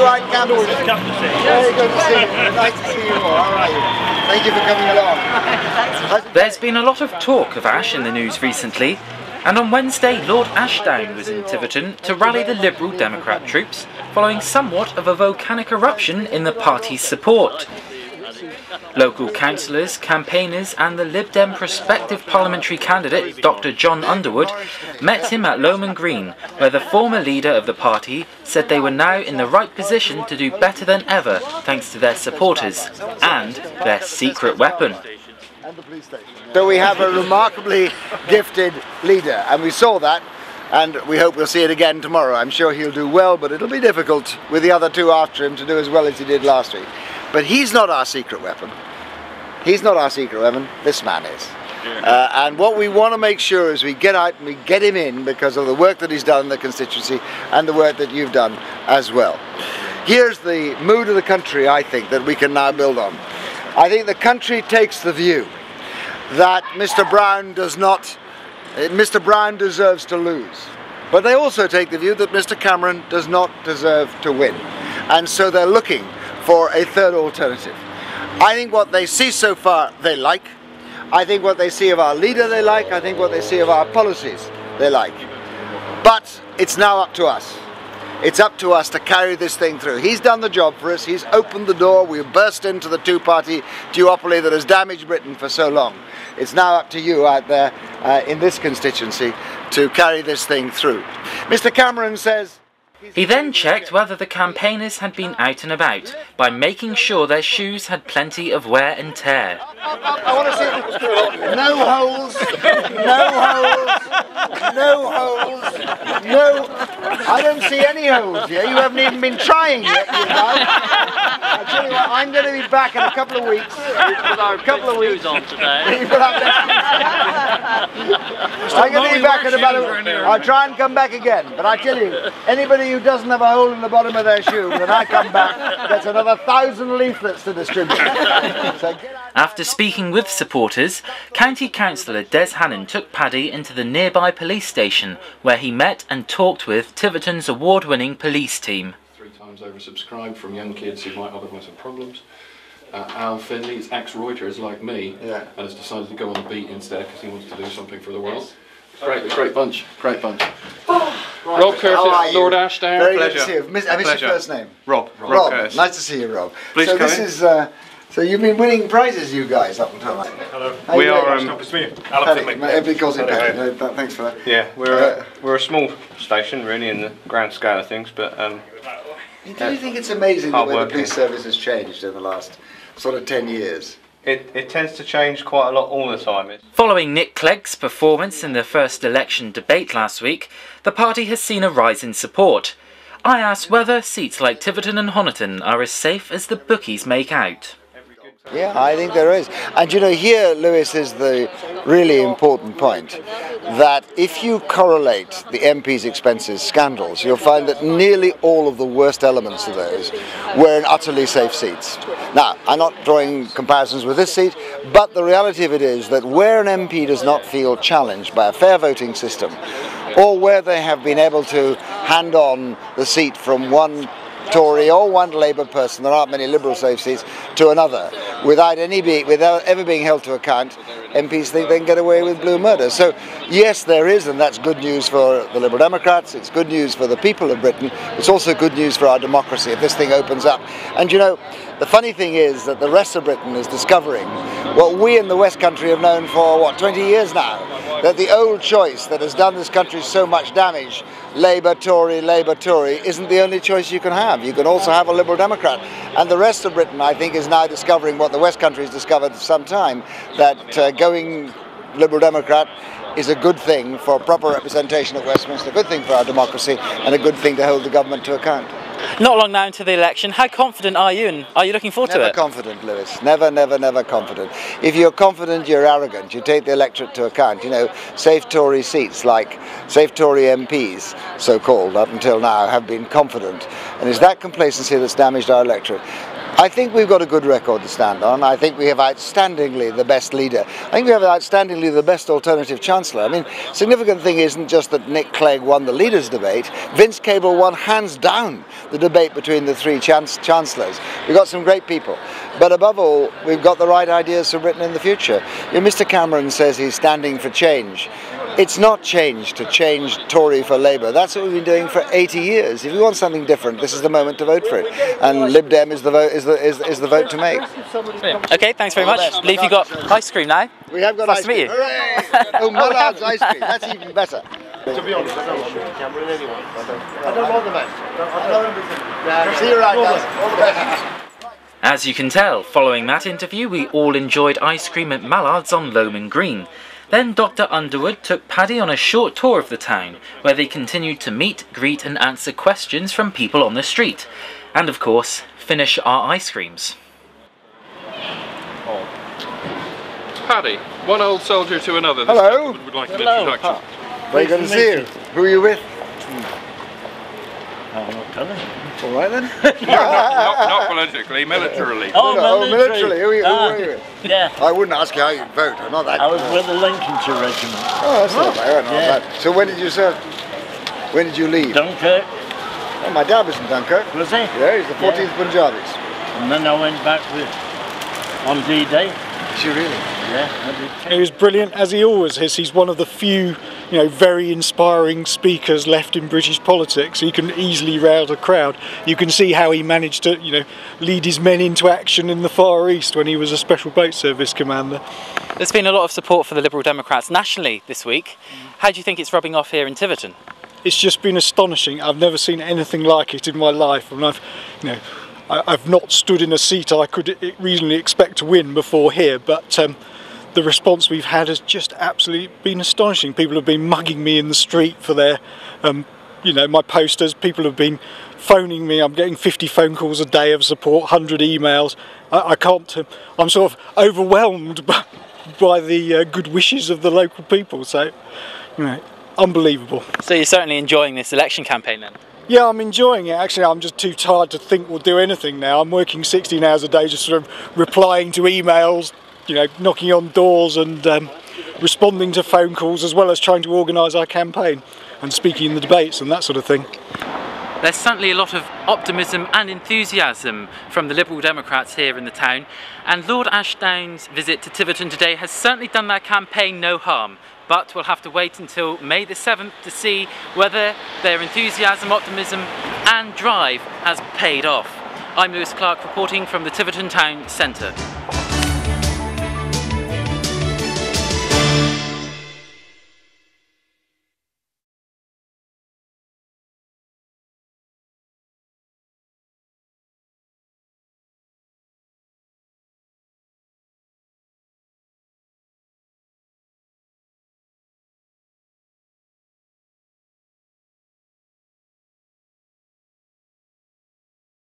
right campuses? Very good to see you. Nice to see you all. How are you? Thank you for coming along. There's been a lot of talk of Ash in the news recently, and on Wednesday Lord Ashdown was in Tiverton to rally the Liberal Democrat troops following somewhat of a volcanic eruption in the party's support. Local councillors, campaigners and the Lib Dem prospective parliamentary candidate Dr Jon Underwood met him at Lowman Green, where the former leader of the party said they were now in the right position to do better than ever thanks to their supporters and their secret weapon. So we have a remarkably gifted leader, and we saw that, and we hope we'll see it again tomorrow. I'm sure he'll do well, but it'll be difficult with the other two after him to do as well as he did last week. But he's not our secret weapon. He's not our secret weapon, this man is. And what we want to make sure is we get out and we get him in because of the work that he's done in the constituency and the work that you've done as well. Here's the mood of the country, I think, that we can now build on. I think the country takes the view that Mr. Brown deserves to lose. But they also take the view that Mr. Cameron does not deserve to win. And so they're looking for a third alternative. I think what they see so far they like. I think what they see of our leader they like. I think what they see of our policies they like. But it's now up to us. It's up to us to carry this thing through. He's done the job for us. He's opened the door. We've burst into the two-party duopoly that has damaged Britain for so long. It's now up to you out there in this constituency to carry this thing through. Mr. Cameron says... He then checked whether the campaigners had been out and about by making sure their shoes had plenty of wear and tear. I want to see no holes, no holes, no holes, no... I don't see any holes here. You haven't even been trying yet, you know. I tell you what, I'm going to be back in a couple of weeks. A couple of weeks on today. I'm going to be back in about I'll try and come back again, but I tell you, anybody who doesn't have a hole in the bottom of their shoe, when I come back, gets another 1,000 leaflets to distribute. So after speaking with supporters, County Councillor Des Hannon took Paddy into the nearby police station, where he met and talked with Tiverton's award-winning police team. 3 times oversubscribed from young kids who might otherwise have problems. Al Finley is ex-Reuters like me, and has decided to go on the beat instead because he wants to do something for the world. Great bunch, great bunch. Rob Curtis, Lord Ashdown. Very good to see you. I missed your first name. Rob Curtis. Nice to see you, Rob. Please so come this in. is so you've been winning prizes, you guys, up until now. Hello. We are. Everybody calls it Paddy. Thanks for that. Yeah, we're a small station really in the grand scale of things, but. Do you think it's amazing the way the police service has changed in the last sort of 10 years? It tends to change quite a lot all the time. Following Nick Clegg's performance in the first election debate last week, the party has seen a rise in support. I asked whether seats like Tiverton and Honiton are as safe as the bookies make out. Yeah, I think there is. And you know, here, Lewis, is the really important point, that if you correlate the MP's expenses scandals, you'll find that nearly all of the worst elements of those were in utterly safe seats. Now, I'm not drawing comparisons with this seat, but the reality of it is that where an MP does not feel challenged by a fair voting system, or where they have been able to hand on the seat from one Tory or one Labour person, there aren't many Liberal safe seats, to another, without ever being held to account, MPs think they can get away with blue murder. So yes, there is, and that's good news for the Liberal Democrats, it's good news for the people of Britain, it's also good news for our democracy if this thing opens up. And you know, the funny thing is that the rest of Britain is discovering what we in the West Country have known for, what, 20 years now, that the old choice that has done this country so much damage, Labour, Tory, isn't the only choice you can have. You can also have a Liberal Democrat. And the rest of Britain, I think, is now discovering what the West Country has discovered for some time, that going Liberal Democrat is a good thing for proper representation at Westminster, a good thing for our democracy, and a good thing to hold the government to account. Not long now into the election, how confident are you, and are you looking forward to it? Never confident, Lewis. Never confident. If you're confident, you're arrogant. You take the electorate to account. You know, safe Tory seats, like safe Tory MPs, so-called, up until now, have been confident. And it's that complacency that's damaged our electorate. I think we've got a good record to stand on. I think we have outstandingly the best leader. I think we have outstandingly the best alternative chancellor. I mean, significant thing isn't just that Nick Clegg won the leaders' debate. Vince Cable won hands down the debate between the three chancellors. We've got some great people. But above all, we've got the right ideas for Britain in the future. You know, Mr Cameron says he's standing for change. It's not change to change Tory for Labour. That's what we've been doing for 80 years. If you want something different, this is the moment to vote for it. And Lib Dem is the vote to make. Okay, thanks very much. I believe you got ice cream now. We have got nice ice to meet cream. you. Hooray! Oh, Mullard's ice cream. That's even better. To be honest, I don't want to Cameron anyway. I don't want the best. I know everything. See you around, guys. All the best. As you can tell, following that interview, we all enjoyed ice cream at Mallard's on Lowman Green. Then Dr Underwood took Paddy on a short tour of the town, where they continued to meet, greet and answer questions from people on the street. And of course, finish our ice creams. Paddy, one old soldier to another. This Hello. gentleman would like an introduction. Very good to see you. Who are you with? I'm not telling. All right then. not politically, militarily. Oh, militarily. Who are you with? Yeah. I wouldn't ask you how you vote. I'm not that. I was with the Lincolnshire Regiment. Oh, that's not bad. Yeah. Bad. So when did you serve? When did you leave? Dunkirk, Oh, my dad was in Dunkirk. was he? Yeah, he's the 14th Punjabis. And then I went back on D-Day. Is she really? Yeah, I did. He was brilliant, as he always is. He's one of the few, very inspiring speakers left in British politics. He can easily rouse a crowd. You can see how he managed to, lead his men into action in the Far East when he was a Special Boat Service commander. There's been a lot of support for the Liberal Democrats nationally this week. How do you think it's rubbing off here in Tiverton? It's just been astonishing. I've never seen anything like it in my life, and I've not stood in a seat I could reasonably expect to win before here, but the response we've had has just absolutely been astonishing. People have been mugging me in the street for their, my posters. People have been phoning me. I'm getting 50 phone calls a day of support, 100 emails. I can't. I'm sort of overwhelmed by the good wishes of the local people. So, unbelievable. So you're certainly enjoying this election campaign then? Yeah, I'm enjoying it. Actually, I'm just too tired to think or do anything now. I'm working 16 hours a day just sort of replying to emails, knocking on doors and responding to phone calls, as well as trying to organise our campaign and speaking in the debates and that sort of thing. There's certainly a lot of optimism and enthusiasm from the Liberal Democrats here in the town, and Lord Ashdown's visit to Tiverton today has certainly done that campaign no harm. But we'll have to wait until May the 7th to see whether their enthusiasm, optimism and drive has paid off. I'm Lewis Clark reporting from the Tiverton Town Centre.